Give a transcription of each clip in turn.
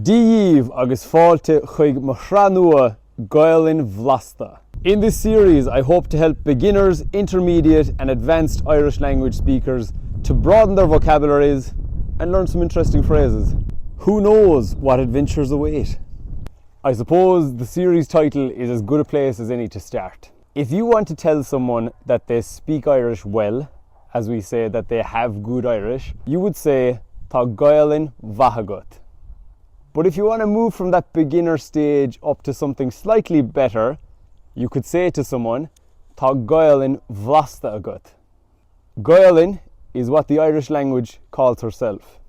Díomh agus fáilte chuig mo chranua Gaelainn Bhlasta. In this series, I hope to help beginners, intermediate and advanced Irish language speakers to broaden their vocabularies and learn some interesting phrases. Who knows what adventures await? I suppose the series title is as good a place as any to start. If you want to tell someone that they speak Irish well, as we say that they have good Irish, you would say Tá Gaelainn Bhlasta. But if you want to move from that beginner stage up to something slightly better, you could say to someone Tá Gaelainn Bhlasta agat. Gaelainn is what the Irish language calls herself.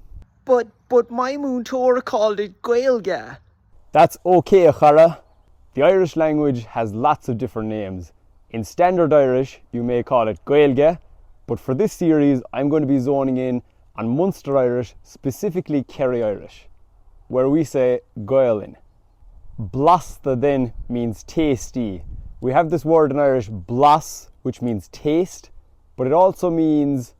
But my múntóir called it Gaeilge. That's okay, Chara. The Irish language has lots of different names. In Standard Irish, you may call it Gaeilge, but for this series, I'm going to be zoning in on Munster Irish, specifically Kerry Irish, where we say Gaelainn. Bhlasta then means tasty. We have this word in Irish, blas, which means taste, but it also means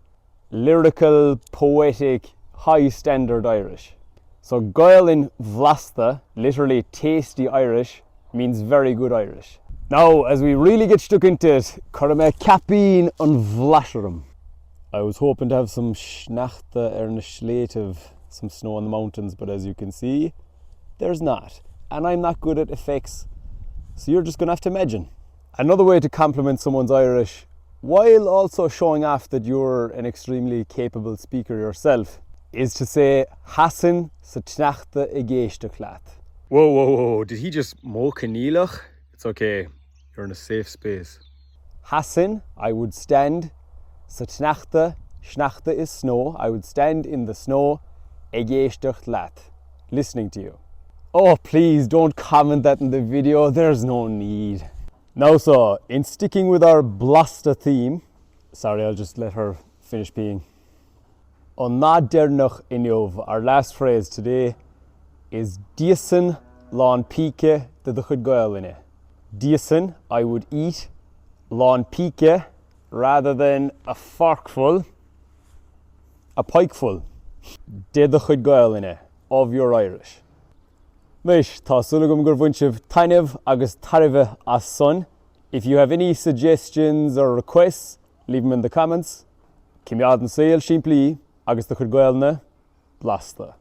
lyrical, poetic, high standard Irish. So Gaelainn Bhlasta, literally tasty Irish, means very good Irish. Now, as we really get stuck into it, Currama Capine on Vlasharam. I was hoping to have some Schnachta na Schletiv, some snow on the mountains, but as you can see, there's not. And I'm not good at effects, so you're just gonna have to imagine. Another way to compliment someone's Irish, while also showing off that you're an extremely capable speaker yourself, is to say Hassan sa tneachta I géiste clat. Whoa, did he just mo canilach? It's okay, you're in a safe space. Hassan, I would stand, sa tneachta, schnachta is snow, I would stand in the snow, I géiste clat, listening to you. Oh, please don't comment that in the video, there's no need. Now so, in sticking with our Bhlasta theme, sorry, I'll just let her finish peeing. On na dernach inov, our last phrase today is Díosan lán píce de chud Gaeilge. Díosan, I would eat, lán píce, rather than a forkful, a pikeful, de chud Gaeilge, of your Irish. Mish, tá sulagum gur bhaintimh tainmh agus tarive as son. If you have any suggestions or requests, leave them in the comments. Cimiad an sail shimpli agus de chud Gaeilge Bhlasta.